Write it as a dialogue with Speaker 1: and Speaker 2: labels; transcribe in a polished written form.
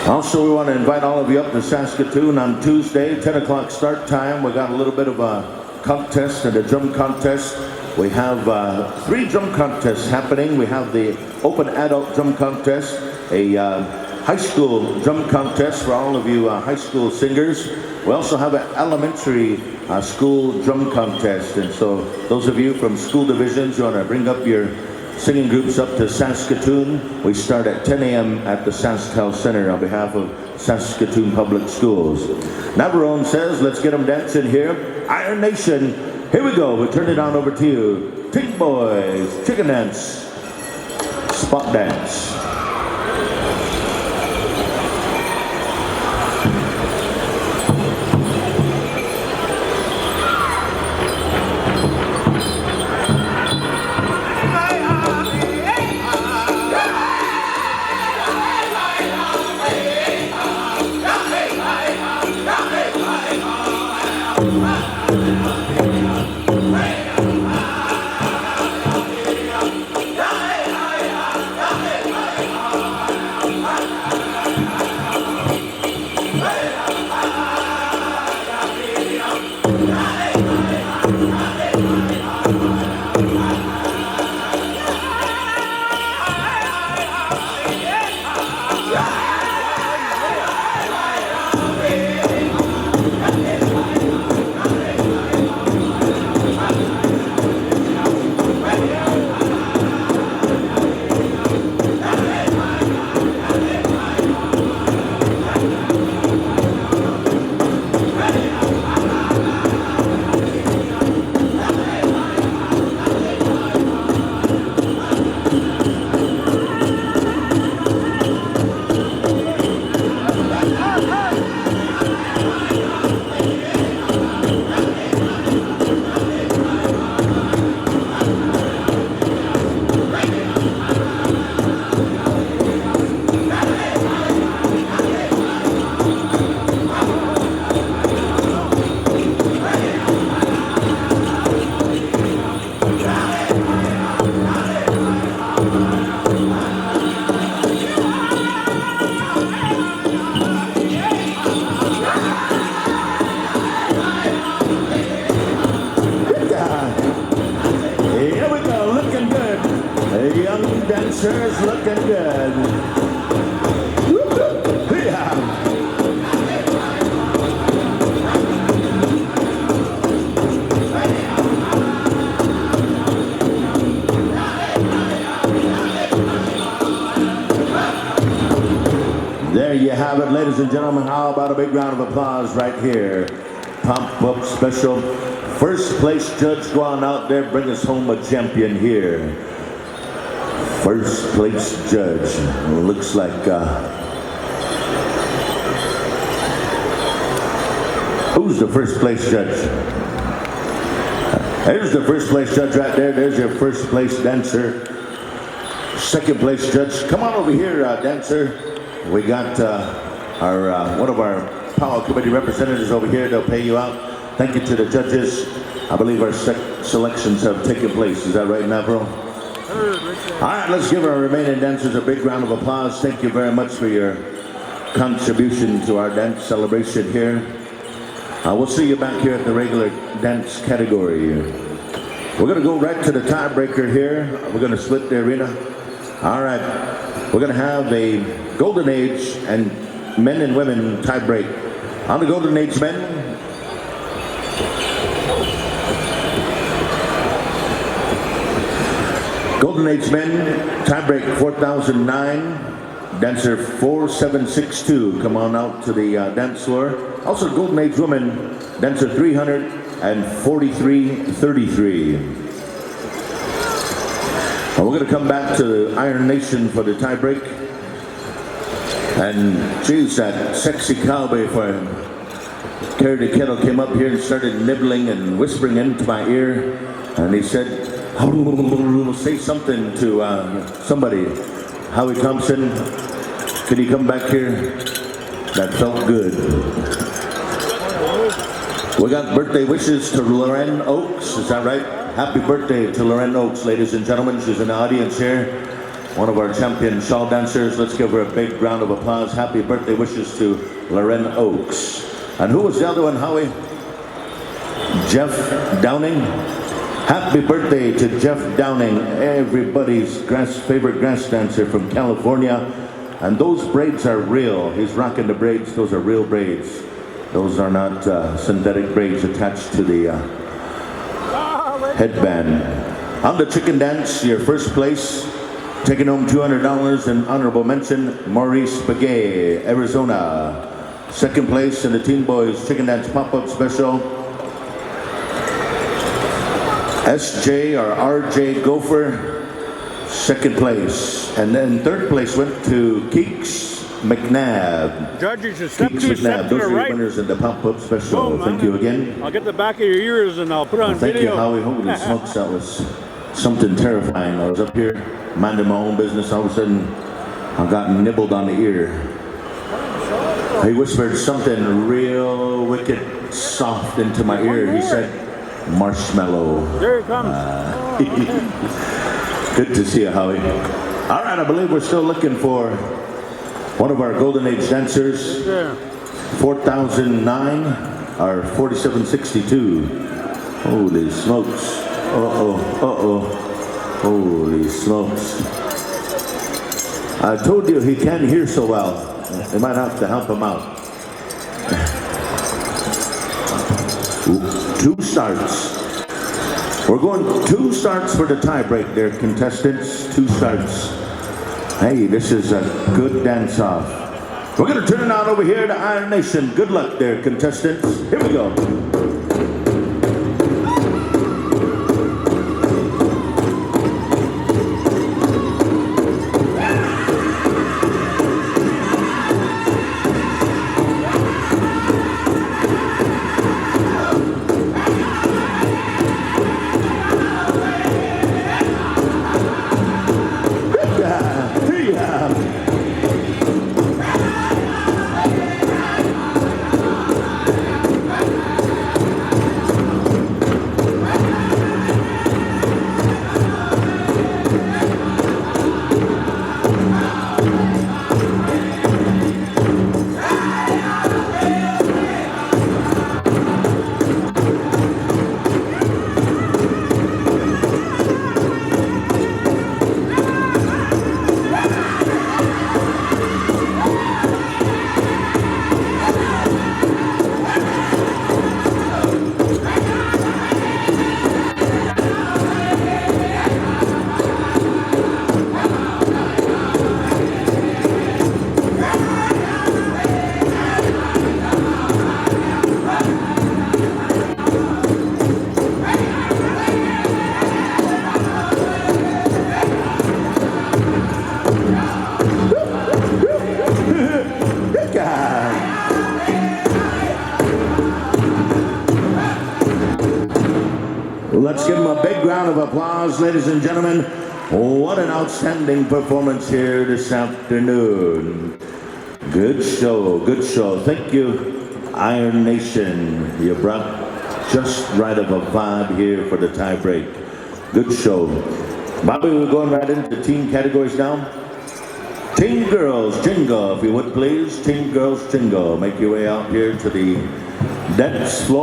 Speaker 1: Also, we want to invite all of you up to Saskatoon on Tuesday, 10 o'clock start time. We got a little bit of a contest and a drum contest. We have 3 drum contests happening. We have the open adult drum contest, a high school drum contest for all of you high school singers. We also have an elementary school drum contest. And so those of you from school divisions, you want to bring up your singing groups up to Saskatoon. We start at 10 a.m. at the SaskTel Center on behalf of Saskatoon Public Schools. Navarone says, let's get them dancing here. Iron Nation, here we go. We turn it on over to you. Pink Boys, Chicken Dance, Spot Dance. Dancers looking good. Yeah. There you have it, ladies and gentlemen. How about a big round of applause right here? Pump up special. First place judge, go on out there, bring us home a champion here. First place judge, looks like, who's the first place judge? There's the first place judge right there. There's your first place dancer. Second place judge, come on over here, dancer. We got our one of our Powwow Committee representatives over here. They'll pay you out. Thank you to the judges. I believe our selections have taken place. Is that right, Navarro? All right, let's give our remaining dancers a big round of applause. Thank you very much for your contribution to our dance celebration here. We'll see you back here at the regular dance category. We're going to go right to the tiebreaker here. We're going to split the arena. All right, we're going to have a Golden Age and men and women tiebreak. On the Golden Age men, Golden Age men, tiebreak 4009, dancer 4762. Come on out to the dance floor. Also Golden Age women, dancer 34333. And we're going to come back to Iron Nation for the tiebreak. And geez, that sexy cowboy for Carry the Kettle came up here and started nibbling and whispering into my ear. And he said, say something to somebody. Howie Thompson, could you come back here? That felt good. We got birthday wishes to Loren Oakes, is that right? Happy birthday to Loren Oakes, ladies and gentlemen. She's in the audience here. one of our champion shawl dancers. Let's give her a big round of applause. Happy birthday wishes to Loren Oakes. And who was the other one, Howie? Jeff Downing. Happy birthday to Jeff Downing, everybody's favorite grass dancer from California. And those braids are real. He's rocking the braids. Those are real braids. Those are not synthetic braids attached to the headband. On the chicken dance, your first place, taking home $200 and honorable mention, Maurice Begay, Arizona. Second place in the Teen Boys Chicken Dance Pop-Up Special, SJ or RJ Gopher, second place. And then third place went to Keeks McNabb.
Speaker 2: Judges, just step
Speaker 1: Keeks
Speaker 2: to
Speaker 1: McNabb, those
Speaker 2: the
Speaker 1: are your
Speaker 2: right.
Speaker 1: winners in the Pop-Up Special.
Speaker 2: Oh,
Speaker 1: thank you again.
Speaker 2: I'll get the back of your ears and I'll put it on
Speaker 1: Thank
Speaker 2: video.
Speaker 1: you, Howie. Holy smokes, that was something terrifying. I was up here minding my own business. All of a sudden, I got nibbled on the ear. He whispered something real wicked soft into my ear. He said, "Marshmallow."
Speaker 2: There it comes.
Speaker 1: Good to see you, Howie. All right, I believe we're still looking for one of our Golden Age dancers.
Speaker 2: Yeah.
Speaker 1: 4009 or 4762. Holy smokes. Holy smokes. I told you he can't hear so well. They might have to help him out. 2 starts. We're going 2 starts for the tie break there, contestants. 2 starts. Hey, this is a good dance-off. We're going to turn it on over here to Iron Nation. Good luck there, contestants. Here we go. Let's give him a big round of applause, ladies and gentlemen. What an outstanding performance here this afternoon. Good show, good show. Thank you, Iron Nation. You brought just right of a vibe here for the tie break. Good show. Bobby, we're going right into team categories now. Teen Girls Jingle, if you would please. Teen Girls Jingle. Make your way out here to the dance floor.